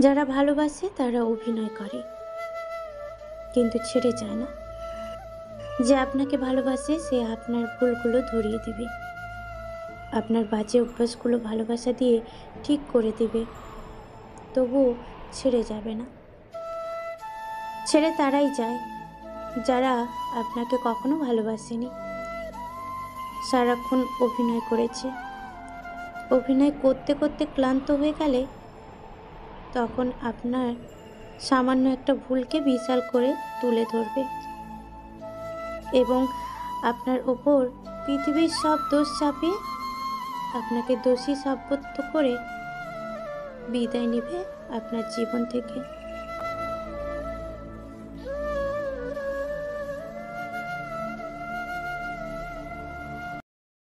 যারা ভালোবাসে তারা অভিনয় করে, কিন্তু ছেড়ে যায় না। যে আপনাকে ভালোবাসে সে আপনার ভুলগুলো ধরিয়ে দিবে, আপনার বাজে অভ্যাসগুলো ভালোবাসা দিয়ে ঠিক করে দিবে, তবুও ছেড়ে যাবে না। ছেড়ে তারাই যায় যারা আপনাকে কখনো ভালোবাসেনি, সারাক্ষণ অভিনয় করেছে। অভিনয় করতে করতে ক্লান্ত হয়ে গেলে তখন আপনার সামান্য একটা ভুলকে বিশাল করে তুলে ধরবে এবং আপনার ওপর পৃথিবীর সব দোষ চাপিয়ে আপনাকে দোষী সাব্যস্ত করে বিদায় নেবে আপনার জীবন থেকে।